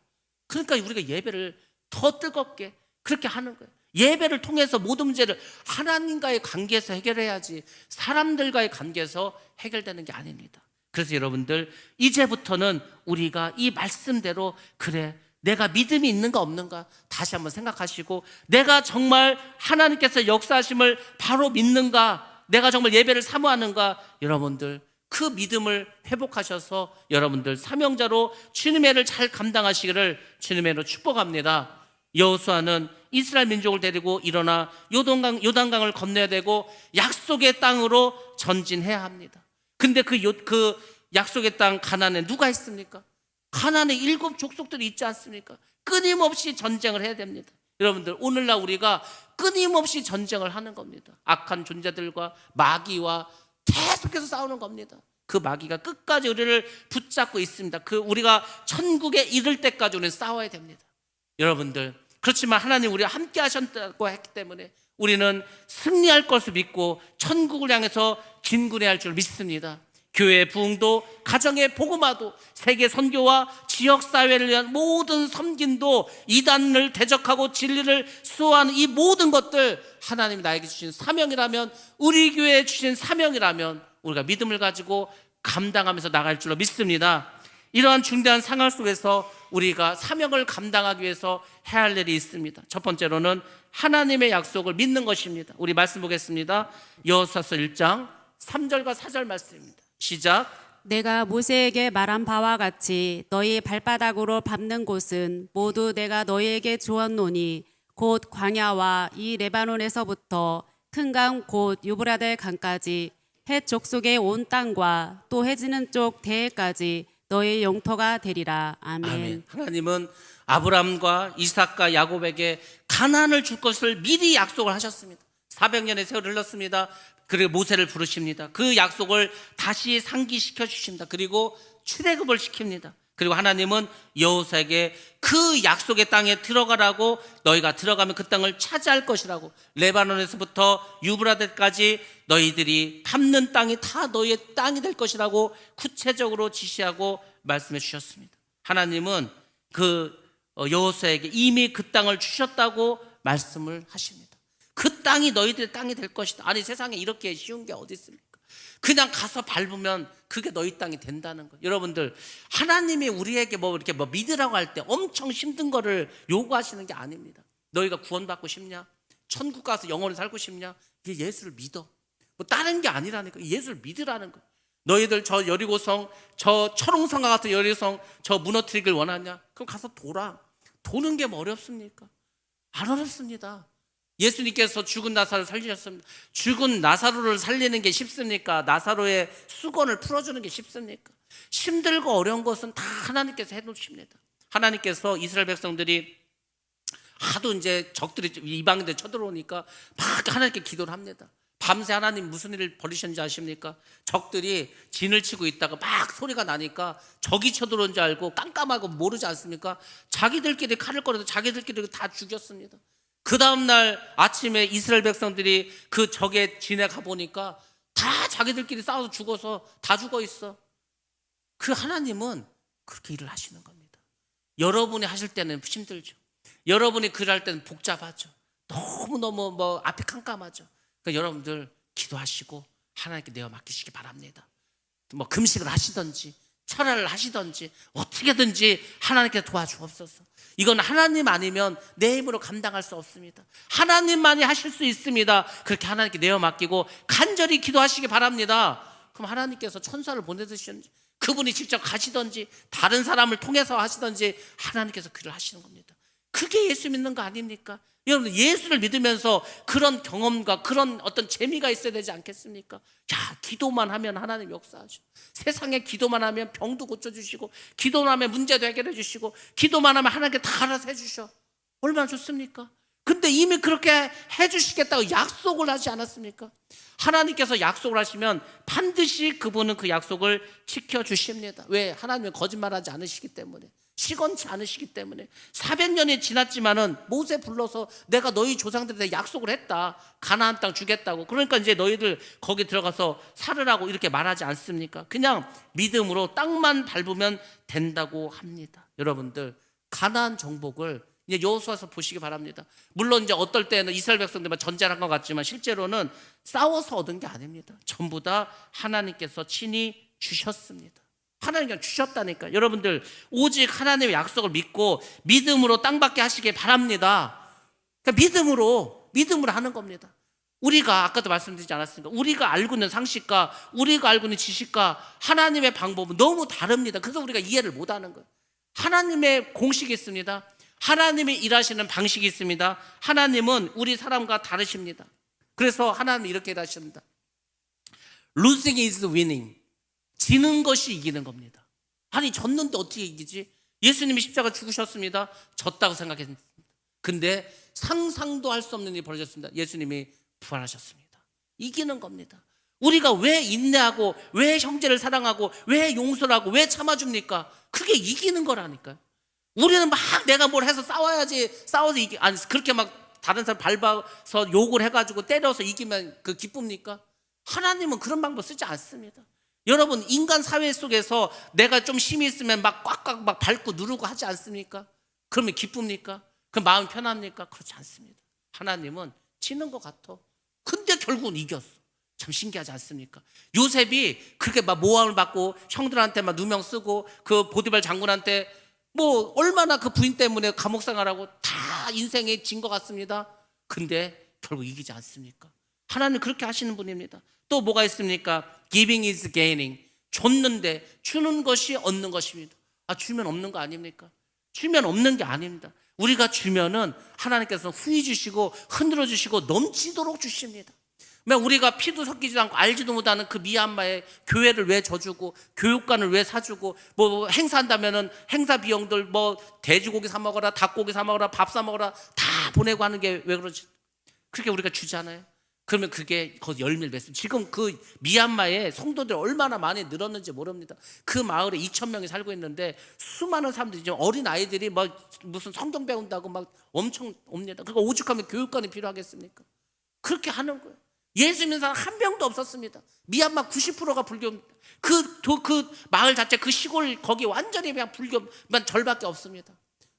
그러니까 우리가 예배를 더 뜨겁게 그렇게 하는 거예요. 예배를 통해서 모든 문제를 하나님과의 관계에서 해결해야지 사람들과의 관계에서 해결되는 게 아닙니다. 그래서 여러분들 이제부터는 우리가 이 말씀대로 그래 내가 믿음이 있는가 없는가 다시 한번 생각하시고 내가 정말 하나님께서 역사하심을 바로 믿는가 내가 정말 예배를 사모하는가 여러분들 그 믿음을 회복하셔서 여러분들 사명자로 주님의 일을 잘 감당하시기를 주님의 이름으로 축복합니다. 여호수아는 이스라엘 민족을 데리고 일어나 요단강을 건너야 되고 약속의 땅으로 전진해야 합니다. 근데 그 약속의 땅 가나안에 누가 있습니까? 가나안에 7 족속들이 있지 않습니까? 끊임없이 전쟁을 해야 됩니다. 여러분들 오늘날 우리가 끊임없이 전쟁을 하는 겁니다. 악한 존재들과 마귀와 계속해서 싸우는 겁니다. 그 마귀가 끝까지 우리를 붙잡고 있습니다. 우리가 천국에 이를 때까지 우리는 싸워야 됩니다. 여러분들 그렇지만 하나님 우리와 함께 하셨다고 했기 때문에 우리는 승리할 것을 믿고 천국을 향해서 진군해야 할 줄 믿습니다. 교회의 부흥도 가정의 복음화도 세계 선교와 지역사회를 위한 모든 섬김도 이단을 대적하고 진리를 수호하는 이 모든 것들 하나님이 나에게 주신 사명이라면 우리 교회에 주신 사명이라면 우리가 믿음을 가지고 감당하면서 나갈 줄로 믿습니다. 이러한 중대한 상황 속에서 우리가 사명을 감당하기 위해서 해야 할 일이 있습니다. 첫 번째로는 하나님의 약속을 믿는 것입니다. 우리 말씀 보겠습니다. 여호수아서 1장 3절과 4절 말씀입니다. 시작. 내가 모세에게 말한 바와 같이 너희 발바닥으로 밟는 곳은 모두 내가 너희에게 주었노니 곧 광야와 이 레바논에서부터 큰 강 곧 유브라데 강까지 헷 족속의 온 땅과 또 해지는 쪽 대해까지 너희 영토가 되리라. 아멘. 아멘. 하나님은 아브라함과 이삭과 야곱에게 가나안을 줄 것을 미리 약속을 하셨습니다. 400년의 세월이 흘렀습니다. 그리고 모세를 부르십니다. 그 약속을 다시 상기시켜 주십니다. 그리고 출애굽을 시킵니다. 그리고 하나님은 여호수아에게 그 약속의 땅에 들어가라고 너희가 들어가면 그 땅을 차지할 것이라고 레바논에서부터 유브라데까지 너희들이 밟는 땅이 다 너희의 땅이 될 것이라고 구체적으로 지시하고 말씀해 주셨습니다. 하나님은 여호수아에게 이미 그 땅을 주셨다고 말씀을 하십니다. 그 땅이 너희들의 땅이 될 것이다. 아니 세상에 이렇게 쉬운 게 어디 있습니까? 그냥 가서 밟으면 그게 너희 땅이 된다는 거예요. 여러분들 하나님이 우리에게 이렇게 믿으라고 할 때 엄청 힘든 거를 요구하시는 게 아닙니다. 너희가 구원받고 싶냐? 천국 가서 영원히 살고 싶냐? 이게 예수를 믿어. 다른 게 아니라니까. 예수를 믿으라는 거예요. 너희들 저 여리고성 저 철옹성과 같은 여리고성 저 무너뜨리길 원하냐? 그럼 가서 돌아. 도는 게 뭐 어렵습니까? 안 어렵습니다. 예수님께서 죽은 나사로를 살리셨습니다. 죽은 나사로를 살리는 게 쉽습니까? 나사로의 수건을 풀어주는 게 쉽습니까? 힘들고 어려운 것은 다 하나님께서 해놓으십니다. 하나님께서 이스라엘 백성들이 하도 이제 적들이 이방인들 쳐들어오니까 막 하나님께 기도를 합니다. 밤새 하나님 무슨 일을 벌이셨는지 아십니까? 적들이 진을 치고 있다가 막 소리가 나니까 적이 쳐들어온 줄 알고 깜깜하고 모르지 않습니까? 자기들끼리 칼을 꺼내서 자기들끼리 다 죽였습니다. 그 다음날 아침에 이스라엘 백성들이 그 적의 진에 가보니까 다 자기들끼리 싸워서 죽어서 다 죽어 있어. 그 하나님은 그렇게 일을 하시는 겁니다. 여러분이 하실 때는 힘들죠. 여러분이 글을 할 때는 복잡하죠. 너무너무 앞이 깜깜하죠. 그러니까 여러분들 기도하시고 하나님께 내어 맡기시기 바랍니다. 금식을 하시든지 철야를 하시든지 어떻게든지 하나님께 도와주옵소서. 이건 하나님 아니면 내 힘으로 감당할 수 없습니다. 하나님만이 하실 수 있습니다. 그렇게 하나님께 내어 맡기고 간절히 기도하시기 바랍니다. 그럼 하나님께서 천사를 보내주시든지 그분이 직접 가시든지 다른 사람을 통해서 하시든지 하나님께서 그 일을 하시는 겁니다. 그게 예수 믿는 거 아닙니까? 여러분 예수를 믿으면서 그런 경험과 그런 어떤 재미가 있어야 되지 않겠습니까? 야, 기도만 하면 하나님 역사하셔. 세상에 기도만 하면 병도 고쳐주시고 기도만 하면 문제도 해결해 주시고 기도만 하면 하나님께 다 알아서 해주셔. 얼마나 좋습니까? 근데 이미 그렇게 해주시겠다고 약속을 하지 않았습니까? 하나님께서 약속을 하시면 반드시 그분은 그 약속을 지켜주십니다. 왜? 하나님은 거짓말하지 않으시기 때문에, 시건치 않으시기 때문에. 400년이 지났지만은 모세 불러서 내가 너희 조상들한테 약속을 했다, 가나안 땅 주겠다고. 그러니까 이제 너희들 거기 들어가서 살으라고 이렇게 말하지 않습니까? 그냥 믿음으로 땅만 밟으면 된다고 합니다. 여러분들, 가나안 정복을 이제 여호수아서 보시기 바랍니다. 물론 이제 어떨 때는 이스라엘 백성들만 전쟁을 한 것 같지만 실제로는 싸워서 얻은 게 아닙니다. 전부 다 하나님께서 친히 주셨습니다. 하나님께서 주셨다니까. 여러분들, 오직 하나님의 약속을 믿고 믿음으로 땅받게 하시길 바랍니다. 그러니까 믿음으로 하는 겁니다. 우리가 아까도 말씀드리지 않았습니까? 우리가 알고 있는 상식과 우리가 알고 있는 지식과 하나님의 방법은 너무 다릅니다. 그래서 우리가 이해를 못하는 거예요. 하나님의 공식이 있습니다. 하나님이 일하시는 방식이 있습니다. 하나님은 우리 사람과 다르십니다. 그래서 하나님은 이렇게 일하십니다. Losing is winning. 지는 것이 이기는 겁니다. 아니, 졌는데 어떻게 이기지? 예수님이 십자가 죽으셨습니다. 졌다고 생각했습니다. 근데 상상도 할 수 없는 일이 벌어졌습니다. 예수님이 부활하셨습니다. 이기는 겁니다. 우리가 왜 인내하고, 왜 형제를 사랑하고, 왜 용서를 하고, 왜 참아줍니까? 그게 이기는 거라니까요. 우리는 막 내가 뭘 해서 싸워야지, 싸워서 아니, 그렇게 막 다른 사람 밟아서 욕을 해가지고 때려서 이기면 그 기쁩니까? 하나님은 그런 방법 쓰지 않습니다. 여러분, 인간 사회 속에서 내가 좀 힘이 있으면 막 꽉꽉 막 밟고 누르고 하지 않습니까? 그러면 기쁩니까? 그럼 마음이 편합니까? 그렇지 않습니다. 하나님은 지는 것 같아. 근데 결국은 이겼어. 참 신기하지 않습니까? 요셉이 그렇게 막 모함을 받고 형들한테 막 누명 쓰고 그 보디발 장군한테 뭐 얼마나 그 부인 때문에 감옥 생활하고 다 인생에 진 것 같습니다. 근데 결국 이기지 않습니까? 하나님 그렇게 하시는 분입니다. 또 뭐가 있습니까? Giving is gaining. 줬는데 주는 것이 얻는 것입니다. 아, 주면 없는 거 아닙니까? 주면 없는 게 아닙니다. 우리가 주면은 하나님께서 후히 주시고 흔들어 주시고 넘치도록 주십니다. 우리가 피도 섞이지도 않고 알지도 못하는 그 미얀마에 교회를 왜 져주고 교육관을 왜 사주고 뭐 행사한다면은 행사 비용들 뭐 돼지고기 사 먹어라, 닭고기 사 먹어라, 밥 사 먹어라 다 보내고 하는 게 왜 그러지? 그렇게 우리가 주잖아요. 그러면 그게 거기 열매를 맺습니다. 지금 그 미얀마에 성도들이 얼마나 많이 늘었는지 모릅니다. 그 마을에 2,000명이 살고 있는데 수많은 사람들이, 어린 아이들이 막 무슨 성경 배운다고 막 엄청 옵니다. 그러니까 오죽하면 교육관이 필요하겠습니까? 그렇게 하는 거예요. 예수 믿는 사람 한 명도 없었습니다. 미얀마 90%가 불교입니다. 그 마을 자체, 그 시골 거기 완전히 그냥 불교만 절밖에 없습니다.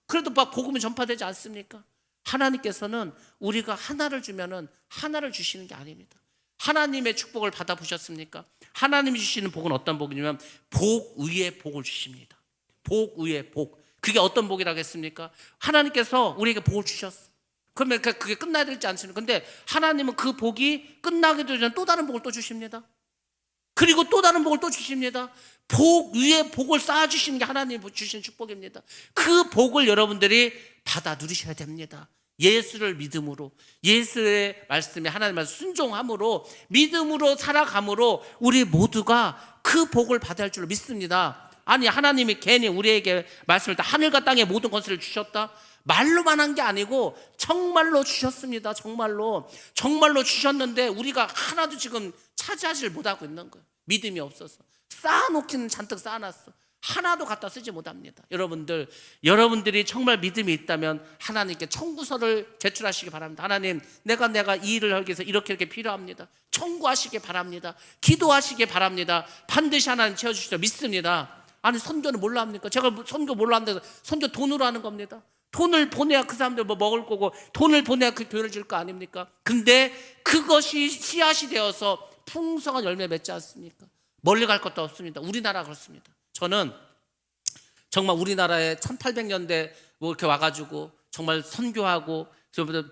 그래도 막 복음이 전파되지 않습니까? 하나님께서는 우리가 하나를 주면은 하나를 주시는 게 아닙니다. 하나님의 축복을 받아보셨습니까? 하나님이 주시는 복은 어떤 복이냐면 복 위에 복을 주십니다. 복 위에 복. 그게 어떤 복이라고 했습니까? 하나님께서 우리에게 복을 주셨어. 그러면 그게 끝나야 되지 않습니까? 근데 하나님은 그 복이 끝나기도 전에 또 다른 복을 또 주십니다. 그리고 또 다른 복을 또 주십니다. 복 위에 복을 쌓아주시는 게 하나님 주신 축복입니다. 그 복을 여러분들이 받아 누리셔야 됩니다. 예수를 믿음으로, 예수의 말씀에 하나님 말씀 순종함으로, 믿음으로 살아감으로 우리 모두가 그 복을 받을 줄로 믿습니다. 아니, 하나님이 괜히 우리에게 말씀을 다 하늘과 땅의 모든 것을 주셨다? 말로만 한 게 아니고 정말로 주셨습니다. 정말로 주셨는데 우리가 하나도 지금 차지하지를 못하고 있는 거예요. 믿음이 없어서. 쌓아놓기는 잔뜩 쌓아놨어. 하나도 갖다 쓰지 못합니다. 여러분들이 정말 믿음이 있다면 하나님께 청구서를 제출하시기 바랍니다. 하나님, 내가 이 일을 하기 위해서 이렇게 필요합니다. 청구하시기 바랍니다. 기도하시기 바랍니다. 반드시 하나님 채워주시죠. 믿습니다. 아니, 선교는 뭘로 합니까? 제가 선교 뭘로 한다고 해서 선교 돈으로 하는 겁니다. 돈을 보내야 그 사람들 뭐 먹을 거고, 돈을 보내야 그 교회를 줄 거 아닙니까? 근데 그것이 씨앗이 되어서 풍성한 열매 맺지 않습니까? 멀리 갈 것도 없습니다. 우리나라 그렇습니다. 저는 정말 우리나라에 1800년대 뭐 이렇게 와가지고 정말 선교하고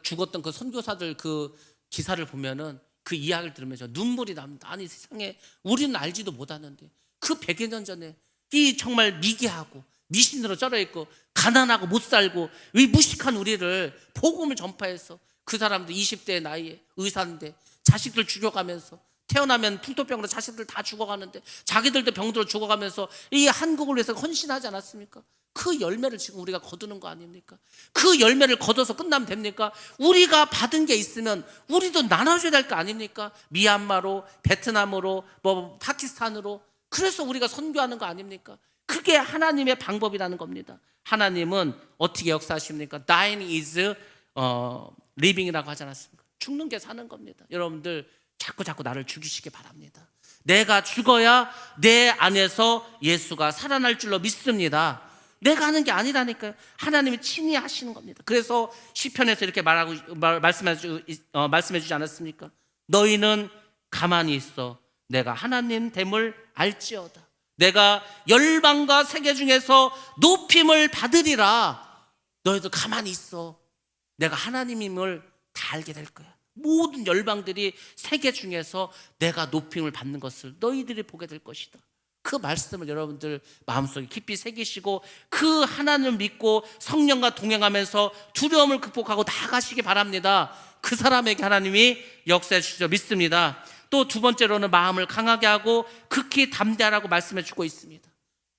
죽었던 그 선교사들 그 기사를 보면은 그 이야기를 들으면 저 눈물이 납니다. 아니, 세상에 우리는 알지도 못하는데 그 100여 년 전에 이 정말 미개하고 미신으로 쩔어 있고 가난하고 못 살고 이 무식한 우리를 복음을 전파해서 그 사람들 20대 나이에 의사인데 자식들 죽여가면서 태어나면 풍토병으로 자식들 다 죽어가는데 자기들도 병들어 죽어가면서 이 한국을 위해서 헌신하지 않았습니까? 그 열매를 지금 우리가 거두는 거 아닙니까? 그 열매를 거둬서 끝나면 됩니까? 우리가 받은 게 있으면 우리도 나눠줘야 될 거 아닙니까? 미얀마로, 베트남으로, 뭐 파키스탄으로. 그래서 우리가 선교하는 거 아닙니까? 그게 하나님의 방법이라는 겁니다. 하나님은 어떻게 역사하십니까? Dying is living이라고 하지 않았습니까? 죽는 게 사는 겁니다. 여러분들 자꾸 나를 죽이시기 바랍니다. 내가 죽어야 내 안에서 예수가 살아날 줄로 믿습니다. 내가 하는 게 아니라니까요. 하나님이 친히 하시는 겁니다. 그래서 시편에서 이렇게 말씀해 주지 않았습니까? 너희는 가만히 있어 내가 하나님 됨을 알지어다. 내가 열방과 세계 중에서 높임을 받으리라. 너희도 가만히 있어. 내가 하나님임을 다 알게 될 거야. 모든 열방들이 세계 중에서 내가 높임을 받는 것을 너희들이 보게 될 것이다. 그 말씀을 여러분들 마음속에 깊이 새기시고 그 하나님을 믿고 성령과 동행하면서 두려움을 극복하고 나아가시기 바랍니다. 그 사람에게 하나님이 역사해 주시죠. 믿습니다. 또 두 번째로는 마음을 강하게 하고 극히 담대하라고 말씀해 주고 있습니다.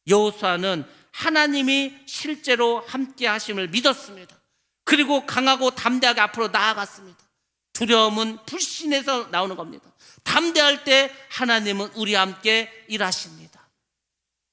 여호수아는 하나님이 실제로 함께 하심을 믿었습니다. 그리고 강하고 담대하게 앞으로 나아갔습니다. 두려움은 불신에서 나오는 겁니다. 담대할 때 하나님은 우리와 함께 일하십니다.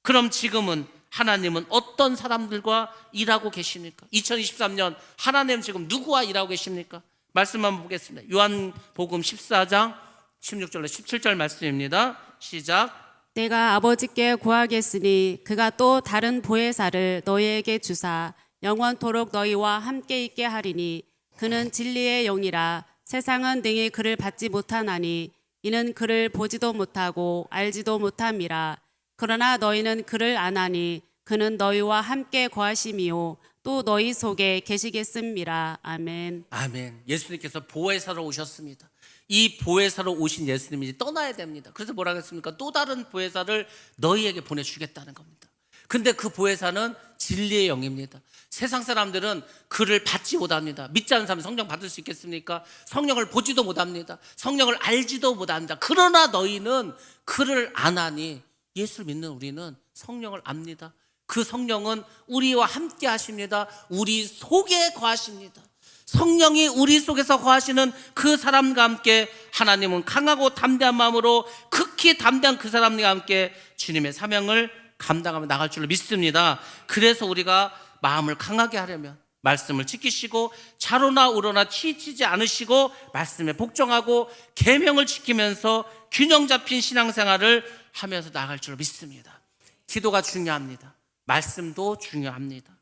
그럼 지금은 하나님은 어떤 사람들과 일하고 계십니까? 2023년 하나님 지금 누구와 일하고 계십니까? 말씀 한번 보겠습니다. 요한복음 14장 16절로 17절 말씀입니다. 시작. 내가 아버지께 구하겠으니 그가 또 다른 보혜사를 너희에게 주사 영원토록 너희와 함께 있게 하리니 그는 진리의 영이라. 세상은 능히 그를 받지 못하나니 이는 그를 보지도 못하고 알지도 못함이라. 그러나 너희는 그를 아나니 그는 너희와 함께 거하심이요 또 너희 속에 계시겠음이라. 아멘. 아멘. 예수님께서 보혜사로 오셨습니다. 이 보혜사로 오신 예수님이 이제 떠나야 됩니다. 그래서 뭐라고 했습니까? 또 다른 보혜사를 너희에게 보내주겠다는 겁니다. 근데 그 보혜사는 진리의 영입니다. 세상 사람들은 그를 받지 못합니다. 믿지 않는 사람은 성령 받을 수 있겠습니까? 성령을 보지도 못합니다. 성령을 알지도 못합니다. 그러나 너희는 그를 아나니, 예수를 믿는 우리는 성령을 압니다. 그 성령은 우리와 함께 하십니다. 우리 속에 거하십니다. 성령이 우리 속에서 거하시는 그 사람과 함께 하나님은 강하고 담대한 마음으로 극히 담대한 그 사람과 함께 주님의 사명을 감당하며 나갈 줄로 믿습니다. 그래서 우리가 마음을 강하게 하려면 말씀을 지키시고 좌로나 우로나 치이치지 않으시고 말씀에 복종하고 계명을 지키면서 균형 잡힌 신앙생활을 하면서 나갈 줄로 믿습니다. 기도가 중요합니다. 말씀도 중요합니다.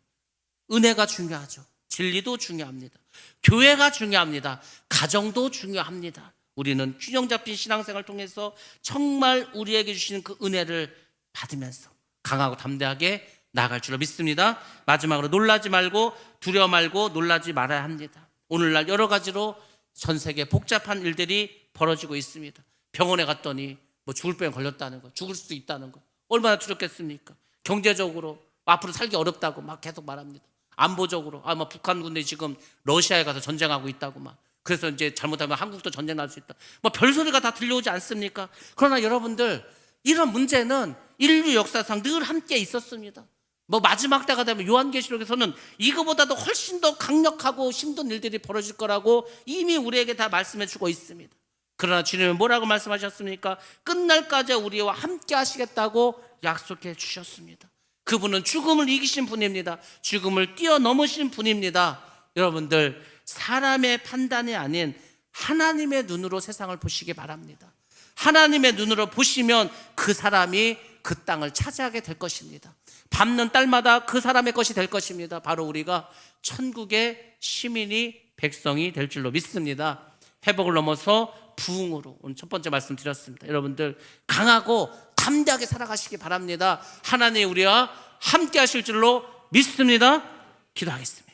은혜가 중요하죠. 진리도 중요합니다. 교회가 중요합니다. 가정도 중요합니다. 우리는 균형 잡힌 신앙생활을 통해서 정말 우리에게 주시는 그 은혜를 받으면서 강하고 담대하게 나아갈 줄로 믿습니다. 마지막으로 놀라지 말고 두려워 말고 놀라지 말아야 합니다. 오늘날 여러 가지로 전 세계 복잡한 일들이 벌어지고 있습니다. 병원에 갔더니 뭐 죽을 병에 걸렸다는 거, 죽을 수도 있다는 거, 얼마나 두렵겠습니까? 경제적으로 앞으로 살기 어렵다고 막 계속 말합니다. 안보적으로 뭐 북한 군대 지금 러시아에 가서 전쟁하고 있다고 막, 그래서 이제 잘못하면 한국도 전쟁 날 수 있다, 뭐 별소리가 다 들려오지 않습니까? 그러나 여러분들, 이런 문제는 인류 역사상 늘 함께 있었습니다. 뭐 마지막 때가 되면 요한계시록에서는 이거보다도 훨씬 더 강력하고 힘든 일들이 벌어질 거라고 이미 우리에게 다 말씀해 주고 있습니다. 그러나 주님은 뭐라고 말씀하셨습니까? 끝날까지 우리와 함께 하시겠다고 약속해 주셨습니다. 그분은 죽음을 이기신 분입니다. 죽음을 뛰어넘으신 분입니다. 여러분들, 사람의 판단이 아닌 하나님의 눈으로 세상을 보시기 바랍니다. 하나님의 눈으로 보시면 그 사람이 그 땅을 차지하게 될 것입니다. 밟는 딸마다 그 사람의 것이 될 것입니다. 바로 우리가 천국의 시민이, 백성이 될 줄로 믿습니다. 회복을 넘어서 부흥으로, 오늘 첫 번째 말씀 드렸습니다. 여러분들, 강하고 담대하게 살아가시기 바랍니다. 하나님이 우리와 함께 하실 줄로 믿습니다. 기도하겠습니다.